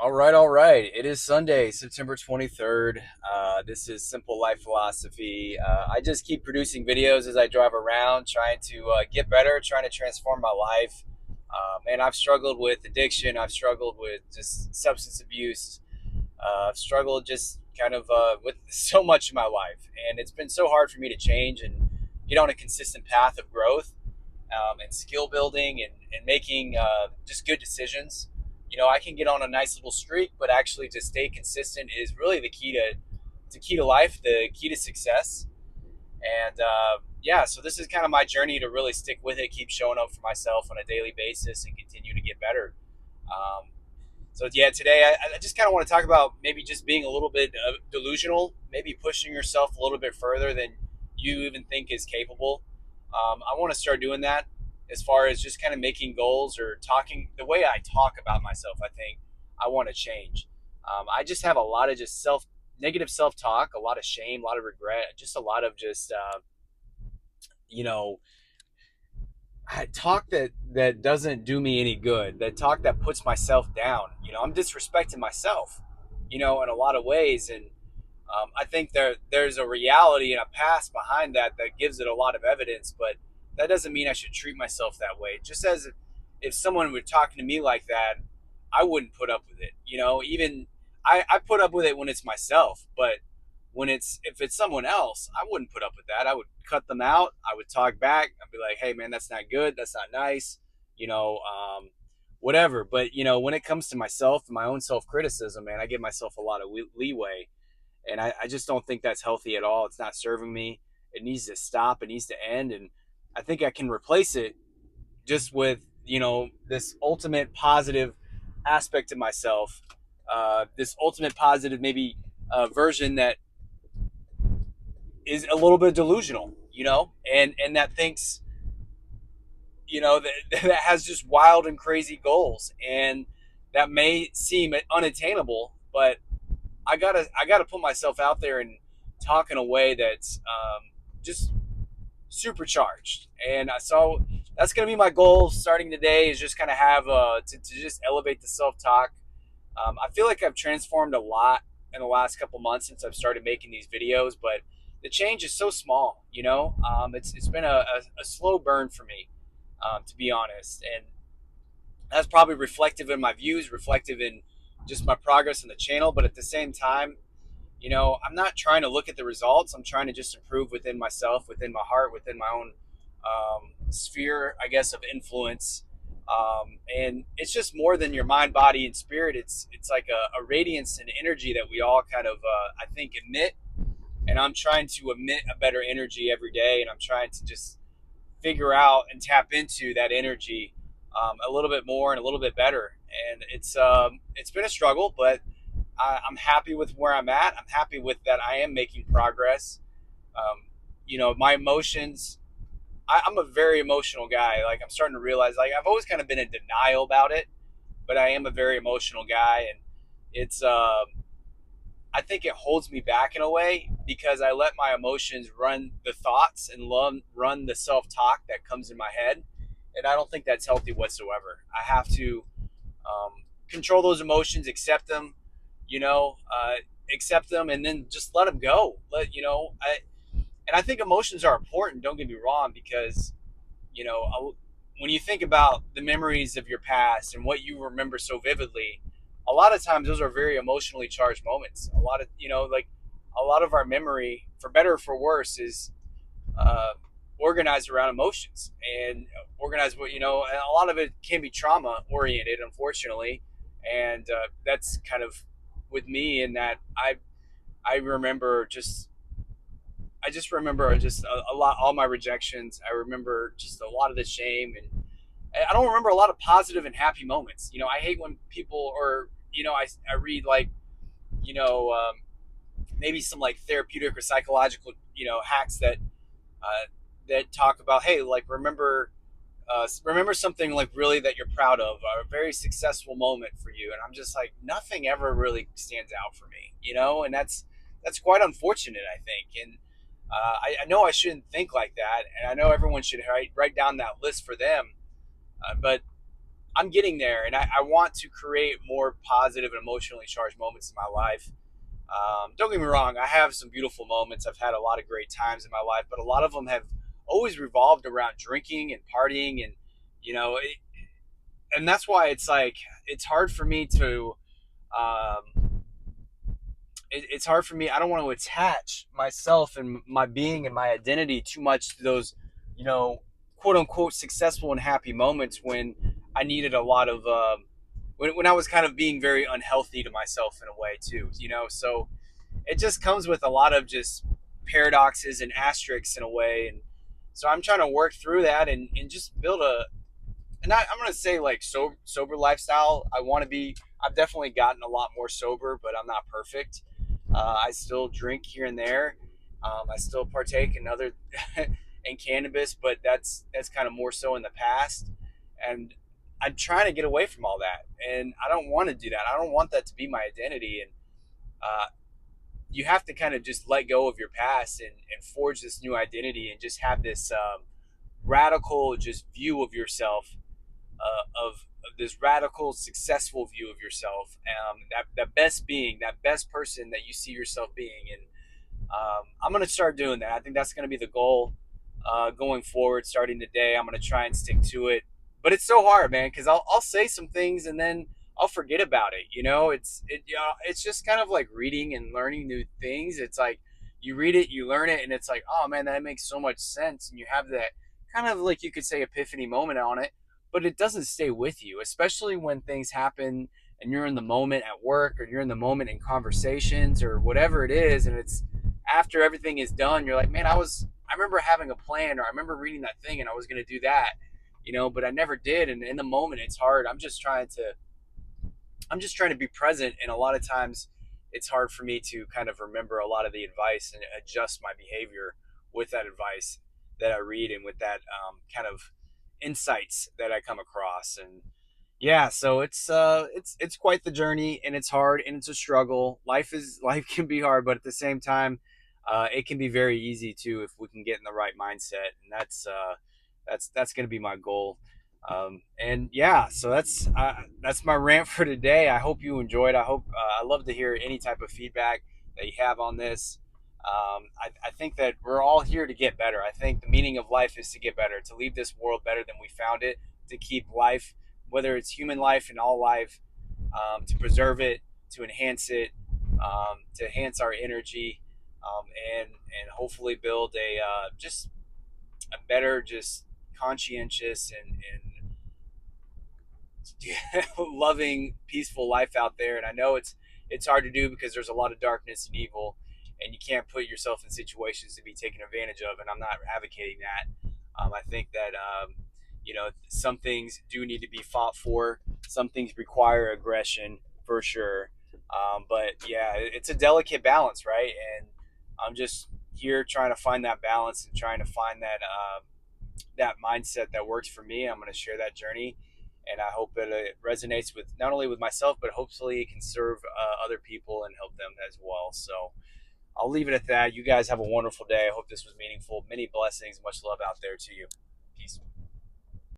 All right. It is Sunday, September 23rd. This is Simple Life Philosophy. I just keep producing videos as I drive around, trying to get better, trying to transform my life. And I've struggled with addiction. I've struggled with just substance abuse. I've struggled just kind of with so much in my life. And it's been so hard for me to change and get on a consistent path of growth and skill building and making just good decisions. I can get on a nice little streak, but actually to stay consistent is really the key to life, the key to success. And yeah, so this is kind of my journey to really stick with it, keep showing up for myself on a daily basis, and continue to get better. Um, so yeah, today I just kind of want to talk about maybe just being a little bit delusional, maybe pushing yourself a little bit further than you even think is capable. I want to start doing that as far as just kind of making goals or talking the way I talk about myself. I think I want to change. I just have a lot of just negative self talk, a lot of shame, a lot of regret, just a lot of just you know talk that doesn't do me any good, that talk that puts myself down. I'm disrespecting myself, in a lot of ways. And I think there's a reality and a past behind that gives it a lot of evidence, but that doesn't mean I should treat myself that way. Just as if someone were talking to me like that, I wouldn't put up with it. Even I put up with it when it's myself, but if it's someone else, I wouldn't put up with that. I would cut them out. I would talk back. I'd be like, hey man, that's not good. That's not nice. You know, um, Whatever. But when it comes to myself and my own self criticism, man, I give myself a lot of leeway, and I just don't think that's healthy at all. It's not serving me. It needs to stop. It needs to end. And I think I can replace it just with this ultimate positive aspect of myself, this ultimate positive maybe version that is a little bit delusional, and that thinks, that has just wild and crazy goals, and that may seem unattainable, but I gotta put myself out there and talk in a way that's just supercharged. And so that's gonna be my goal starting today, is just kind of have to just elevate the self talk. I feel like I've transformed a lot in the last couple months since I've started making these videos, but the change is so small. It's been a slow burn for me, to be honest, and that's probably reflective in my views, reflective in just my progress in the channel. But at the same time, I'm not trying to look at the results. I'm trying to just improve within myself, within my heart, within my own sphere, I guess, of influence. And it's just more than your mind, body, and spirit. It's like a radiance and energy that we all kind of, I think, emit. And I'm trying to emit a better energy every day, and I'm trying to just figure out and tap into that energy a little bit more and a little bit better. And it's been a struggle, but I'm happy with where I'm at. I'm happy with that. I am making progress. My emotions. I'm a very emotional guy. Like, I'm starting to realize, like, I've always kind of been in denial about it, but I am a very emotional guy, and it's. I think it holds me back in a way because I let my emotions run the thoughts and run the self talk that comes in my head, and I don't think that's healthy whatsoever. I have to control those emotions, accept them, you know, uh, accept them, and then just let them go. And I think emotions are important. Don't get me wrong, because you know, when you think about the memories of your past and what you remember so vividly, a lot of times those are very emotionally charged moments. A lot of our memory, for better or for worse, is uh, organized around emotions and organized. And a lot of it can be trauma oriented, unfortunately, and that's kind of with me in that I remember just I just remember just a lot, all my rejections. I remember just a lot of the shame, and I don't remember a lot of positive and happy moments. I hate when people, or I read like, you know um, maybe some like therapeutic or psychological hacks that talk about, hey, like, remember something like really that you're proud of, a very successful moment for you. And I'm just like, nothing ever really stands out for me, and that's quite unfortunate, I think. And I know I shouldn't think like that, and I know everyone should write down that list for them. But I'm getting there, and I want to create more positive and emotionally charged moments in my life. Don't get me wrong, I have some beautiful moments. I've had a lot of great times in my life, but a lot of them have always revolved around drinking and partying, and you know, it, and that's why it's like it's hard for me to. It's hard for me. I don't want to attach myself and my being and my identity too much to those, you know, quote unquote successful and happy moments when I needed a lot of, when I was kind of being very unhealthy to myself in a way too, you know. So it just comes with a lot of just paradoxes and asterisks in a way, and so I'm trying to work through that and just build a, and I'm gonna say like sober lifestyle. I want to be. I've definitely gotten a lot more sober, but I'm not perfect. I still drink here and there. I still partake in other in cannabis, but that's kind of more so in the past. And I'm trying to get away from all that, and I don't want to do that. I don't want that to be my identity. And uh, you have to kind of just let go of your past and forge this new identity, and just have this radical just view of yourself, of this radical successful view of yourself, that best being, that best person that you see yourself being. And I'm going to start doing that. I think that's going to be the goal going forward. Starting today, I'm going to try and stick to it. But it's so hard, man, because I'll say some things and then I'll forget about it. You know, it's just kind of like reading and learning new things. It's like you read it, you learn it, and it's like, oh man, that makes so much sense, and you have that kind of, like, you could say, epiphany moment on it. But it doesn't stay with you, especially when things happen and you're in the moment at work, or you're in the moment in conversations or whatever it is, and it's after everything is done, you're like, man, I remember having a plan, or I remember reading that thing and I was going to do that, you know, but I never did. And in the moment, it's hard. I'm just trying to be present. And a lot of times it's hard for me to kind of remember a lot of the advice and adjust my behavior with that advice that I read, and with that kind of insights that I come across. And yeah, so it's quite the journey, and it's hard, and it's a struggle. Life can be hard, but at the same time, it can be very easy too if we can get in the right mindset, and that's going to be my goal. And yeah, so that's my rant for today. I hope you enjoyed. I love to hear any type of feedback that you have on this. I think that we're all here to get better. I think the meaning of life is to get better, to leave this world better than we found it, to keep life, whether it's human life and all life, to preserve it, to enhance it, to enhance our energy, and hopefully build a just a better, just conscientious and loving, peaceful life out there. And I know it's hard to do because there's a lot of darkness and evil, and you can't put yourself in situations to be taken advantage of. And I'm not advocating that. I think that you know, some things do need to be fought for. Some things require aggression for sure. But yeah, it's a delicate balance, right? And I'm just here trying to find that balance and trying to find that mindset that works for me. I'm going to share that journey, and I hope that it resonates with not only with myself, but hopefully it can serve other people and help them as well. So I'll leave it at that. You guys have a wonderful day. I hope this was meaningful. Many blessings, much love out there to you. Peace.